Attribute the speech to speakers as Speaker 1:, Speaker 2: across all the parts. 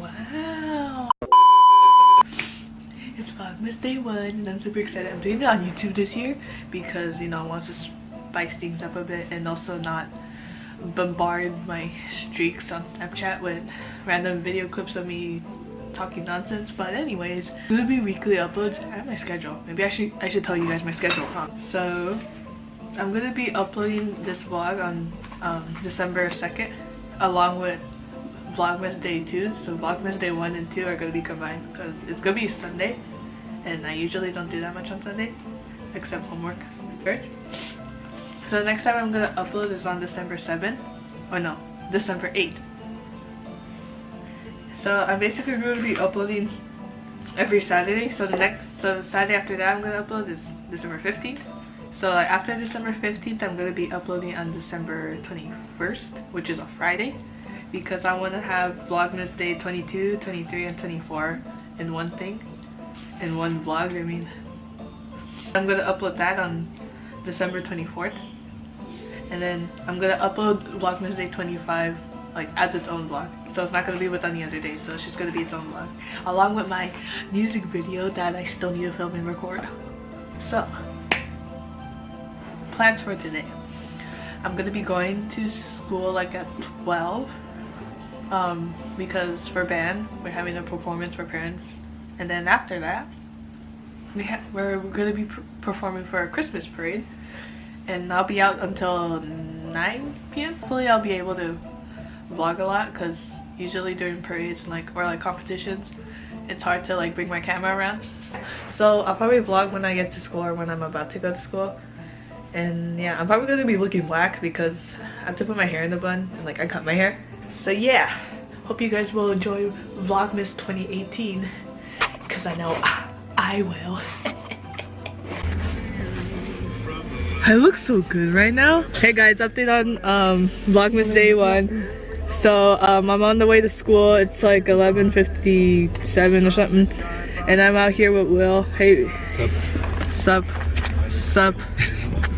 Speaker 1: Wow. It's Vlogmas Day 1 and I'm super excited. I'm doing it on YouTube this year because, you know, I want to spice things up a bit and also not bombard my streaks on Snapchat with random video clips of me talking nonsense. But anyways, it's gonna be weekly uploads. I have my schedule. Maybe I should tell you guys my schedule, huh? So I'm gonna be uploading this vlog on December 2nd along with Vlogmas Day 2. So Vlogmas Day 1 and 2 are gonna be combined because it's gonna be Sunday and I usually don't do that much on Sunday except homework, church. So the next time I'm gonna upload is on December 7th. Oh no, December 8th. So I'm basically going to be uploading every Saturday. So the Saturday after that I'm gonna upload is December 15th. So like after December 15th I'm gonna be uploading on December 21st, which is a Friday, because I want to have Vlogmas Day 22, 23, and 24 in one thing, in one vlog. I mean, I'm gonna upload that on December 24th. And then I'm gonna upload Vlogmas Day 25 like as its own vlog. So it's not gonna be with any other day, so it's just gonna be its own vlog. Along with my music video that I still need to film and record. So, plans for today. I'm gonna be going to school like at 12. Because for band, we're having a performance for parents. And then after that, we're gonna be performing for a Christmas parade. And I'll be out until 9 p.m. Hopefully I'll be able to vlog a lot because usually during parades and or competitions, it's hard to like bring my camera around. So I'll probably vlog when I get to school or when I'm about to go to school. And yeah, I'm probably gonna be looking black because I have to put my hair in a bun and I cut my hair. So yeah, hope you guys will enjoy Vlogmas 2018 because I know I will. I look so good right now. Hey guys, update on Vlogmas Day 1. So I'm on the way to school. It's like 11:57 or something, and I'm out here with Will. Hey, sup?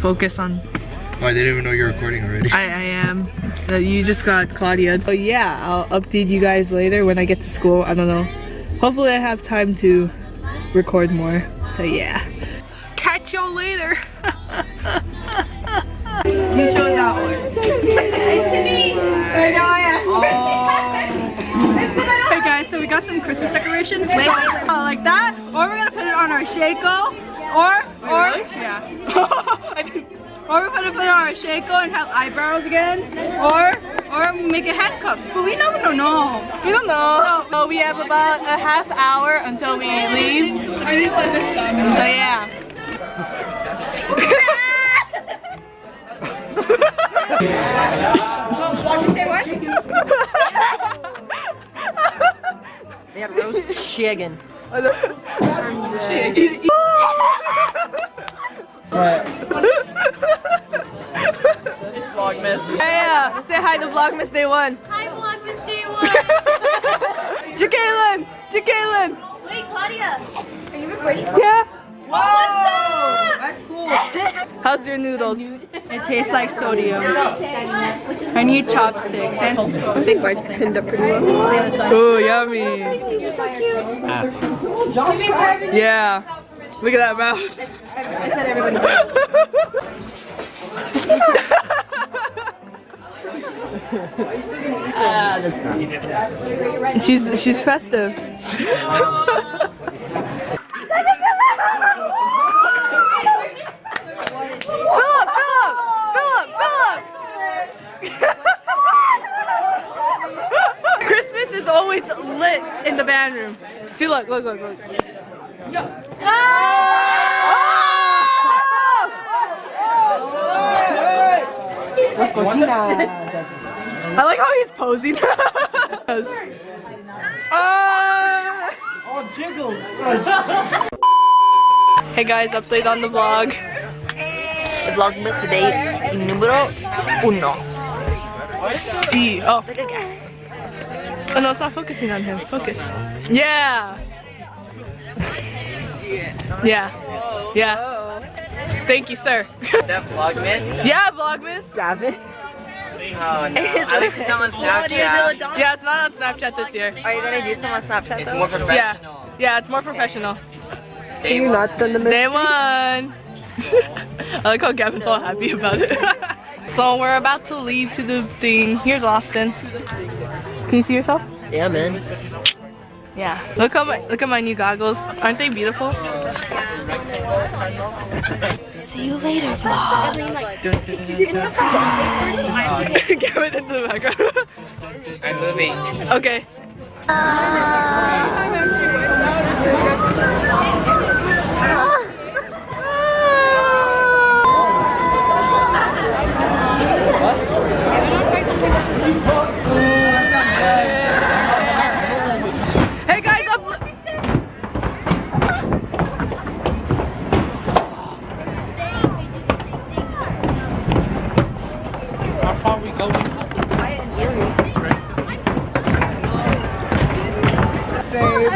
Speaker 1: Focus on.
Speaker 2: Oh, I didn't even know you're recording already.
Speaker 1: I am. You just got Claudia. Oh yeah, I'll update you guys later when I get to school. I don't know. Hopefully I have time to record more. So yeah. Catch y'all later. You chose that one. Nice to meet you. I know I asked.
Speaker 3: Hey guys, so we got some Christmas decorations. Like that. Or we're gonna put it on our shako. Or yeah. Or we're gonna put it on our shako and have eyebrows again. Or make it handcuffs. But we don't know.
Speaker 1: We don't know. So we have about a half hour until we leave. So yeah.
Speaker 4: They have roast chicken.
Speaker 1: It's Vlogmas. Yeah, say hi to Vlogmas Day 1.
Speaker 5: Hi, Vlogmas Day 1.
Speaker 1: Jacqueline.
Speaker 5: Wait, Claudia, are you recording?
Speaker 1: Yeah.
Speaker 3: Whoa! That's cool.
Speaker 1: How's your noodles?
Speaker 3: It tastes like sodium. I need chopsticks and
Speaker 4: I think mine pinned up pretty well.
Speaker 1: Oh, yummy. Yeah. Look at that mouth.
Speaker 3: I said everybody.
Speaker 4: That's fine.
Speaker 1: She's festive. Philip! Christmas is always lit in the band room. See, look. I like how he's posing.
Speaker 2: Oh, jiggles!
Speaker 1: Hey guys, update on the vlog.
Speaker 4: Vlogmas Day número 1.
Speaker 1: See. Oh no, stop focusing on him. Focus. Yeah. Yeah. Thank you, sir.
Speaker 4: That Vlogmas?
Speaker 1: Yeah, Vlogmas.
Speaker 4: David. Oh no. I like to some on Snapchat.
Speaker 1: Yeah, it's not on Snapchat this year.
Speaker 4: Are you gonna do some on Snapchat? It's
Speaker 3: though?
Speaker 4: more professional.
Speaker 1: Yeah, it's more professional.
Speaker 4: Can you not send them
Speaker 1: Day one. I like how Gavin's all happy about it. So we're about to leave to the thing. Here's Austin. Can you see yourself?
Speaker 4: Yeah, man.
Speaker 1: Yeah. Look at my new goggles. Aren't they beautiful? See you later, vlog. Gavin into the background.
Speaker 4: I'm moving.
Speaker 1: Okay. Hey guys,
Speaker 2: How far we going?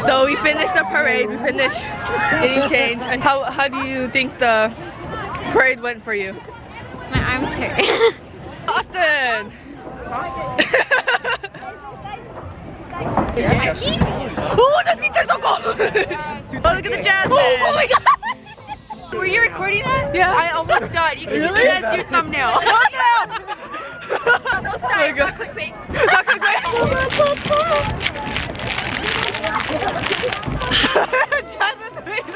Speaker 1: so we finished the parade. We finished getting changed. And how do you think the parade went for you?
Speaker 5: My arms hurt.
Speaker 1: Austin! Oh, the seats are so cold! Oh, look at the Jasmine! Oh my god!
Speaker 3: Were you recording that?
Speaker 1: Yeah.
Speaker 3: I almost died. You can use it as your thumbnail.
Speaker 1: Oh no!
Speaker 3: Almost died. Not clickbait.
Speaker 1: Not clickbait. Jasmine's face.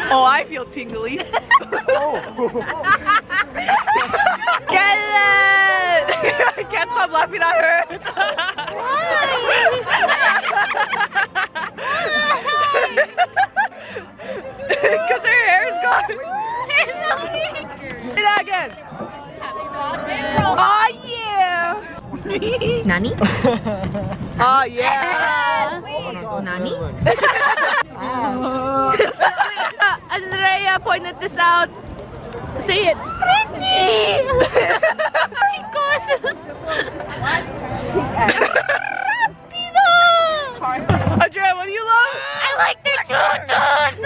Speaker 1: Oh, I feel tingly. Get it! I can't stop laughing at her. Because her hair is gone. Say that again. Oh yeah!
Speaker 4: Nani?
Speaker 1: Oh yeah!
Speaker 4: Nani?
Speaker 1: Andrea pointed this out. Say it.
Speaker 5: Pretty! Chicos!
Speaker 1: Andrea, what do you love?
Speaker 5: I like the tutus!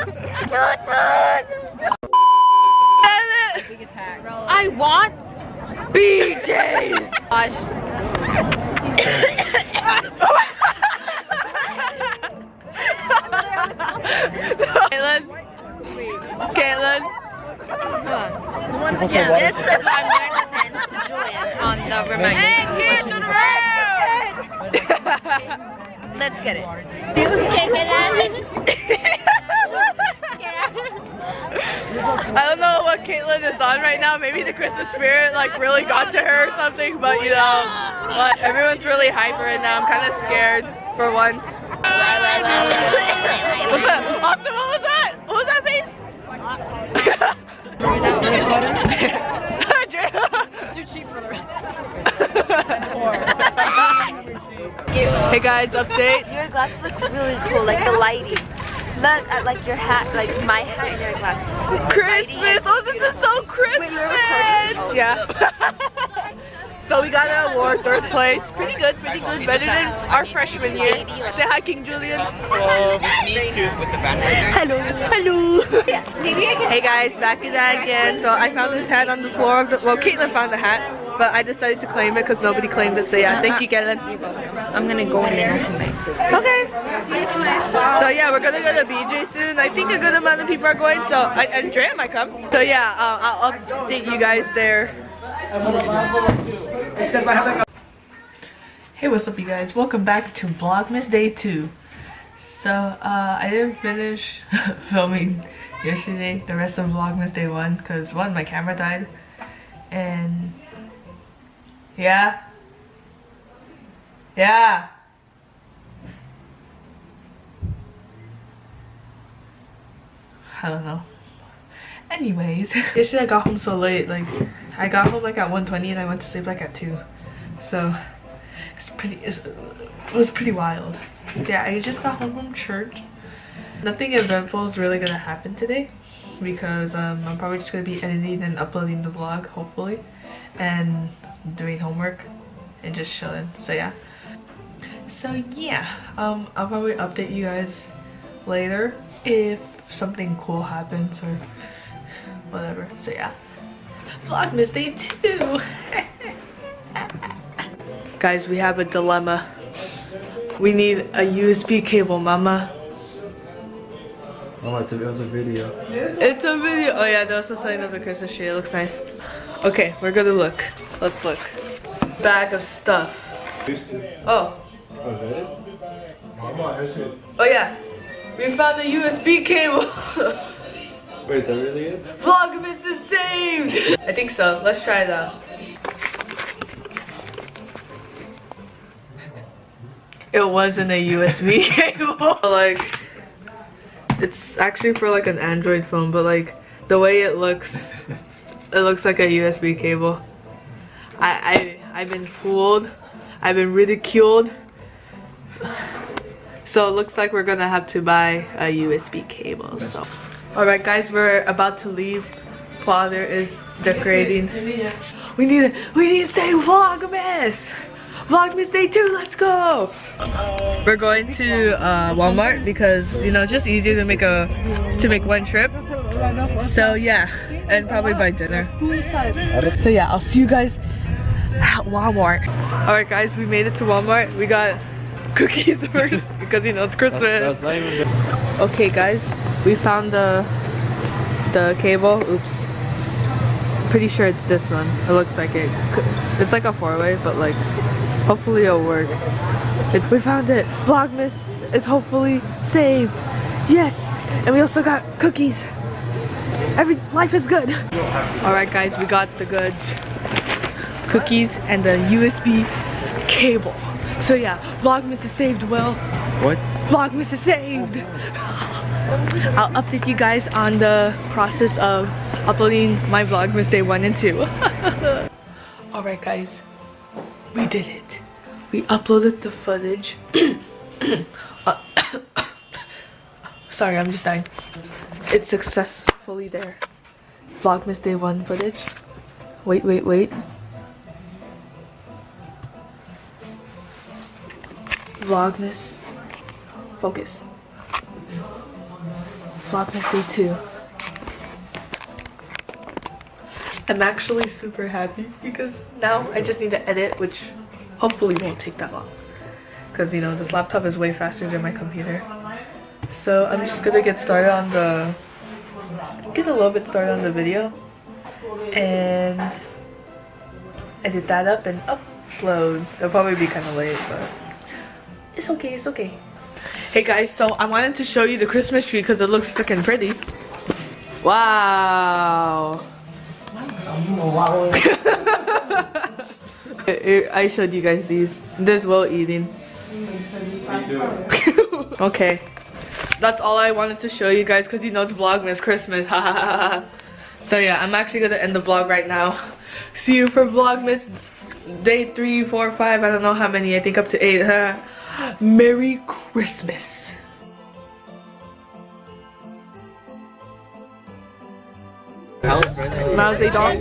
Speaker 3: I want
Speaker 1: BJ's. Caitlin. Caitlin.
Speaker 3: This is what I'm going to send to Julian on the reminder. Hey, kids on the road! Let's get it.
Speaker 1: I don't know what Caitlin is on right now. Maybe the Christmas spirit like really got to her or something, but you know, but everyone's really hyper right now. I'm kind of scared for once. What's that? Austin, what was that? What was that face?
Speaker 3: Too cheap for the rest.
Speaker 1: Hey guys, update.
Speaker 4: Your glasses look really cool, like the lighting. Look at like your hat, like my hat and your glasses.
Speaker 1: Christmas! Oh, this is so Christmas!
Speaker 4: Wait, you were recording?
Speaker 1: Yeah. So we got an award, 3rd place. Pretty good, better than our freshman year. Say hi, King Julian.
Speaker 2: Me too, with the banner.
Speaker 1: Hello. Hey guys, back at that again. So I found this hat on the floor of the, well, Caitlin found the hat, but I decided to claim it because nobody claimed it. So yeah, thank you, Caitlin.
Speaker 4: I'm gonna go in there and come back.
Speaker 1: Okay. So yeah, we're gonna go to BJ soon. I think a good amount of people are going. So Andrea might come. So yeah, I'll update you guys there. Hey, what's up you guys? Welcome back to Vlogmas Day 2. So I didn't finish filming yesterday, the rest of Vlogmas Day 1, because one, my camera died, and yeah, I don't know. Anyways, yesterday I got home so late. Like I got home like at 1:20 and I went to sleep like at 2. So it was pretty wild. Yeah, I just got home from church. Nothing eventful is really gonna happen today because I'm probably just gonna be editing and uploading the vlog, hopefully, and doing homework and just chilling. So yeah. I'll probably update you guys later if something cool happens or whatever. So yeah, Vlogmas Day 2. Guys, we have a dilemma. We need a USB cable, Mama.
Speaker 6: Oh, it's a video.
Speaker 1: It's a video. Oh yeah, they're also setting up the Christmas tree. It looks nice. Okay, we're gonna look. Let's look. Bag of stuff. Oh.
Speaker 6: Oh, is that it?
Speaker 1: Oh yeah. We found a USB cable.
Speaker 6: Wait, is that really it?
Speaker 1: Vlogmas is saved! I think so. Let's try it out. It wasn't a USB cable. Like, it's actually for like an Android phone, but like the way it looks like a USB cable. I've been fooled. I've been ridiculed. So it looks like we're gonna have to buy a USB cable. So, all right, guys, we're about to leave. Father is decorating. We need to say Vlogmas. Vlogmas Day 2. Let's go. We're going to Walmart because you know it's just easier to make one trip. So yeah, and probably buy dinner. So yeah, I'll see you guys at Walmart. All right, guys, we made it to Walmart. We got cookies first because you know it's Christmas. Okay, guys, we found the cable. Oops. Pretty sure it's this one. It looks like it. It's like a 4-way, but like hopefully it'll work. We found it. Vlogmas is hopefully saved. Yes, and we also got cookies. Life is good. All right, guys, we got the goods. Cookies and the USB cable. So yeah, Vlogmas is saved, Will.
Speaker 6: What?
Speaker 1: Vlogmas is saved. I'll update you guys on the process of uploading my Vlogmas Day 1 and 2. Alright, guys, we did it. We uploaded the footage. Sorry, I'm just dying. It's successfully there. Vlogmas Day 1 footage. Wait. Vlogmas. Focus. Vlogmas Day 2. I'm actually super happy because now I just need to edit, which hopefully won't take that long. Because you know, this laptop is way faster than my computer. So I'm just gonna get a little bit started on the video. And edit that up and upload. It'll probably be kind of late, but it's okay, it's okay. Hey guys, so I wanted to show you the Christmas tree because it looks freaking pretty. Wow. I showed you guys these. There's Will eating. Okay. That's all I wanted to show you guys because you know it's Vlogmas Christmas. So yeah, I'm actually gonna end the vlog right now. See you for Vlogmas Day 3, 4, 5. I don't know how many. I think up to 8. Merry Christmas. Mao Zedong.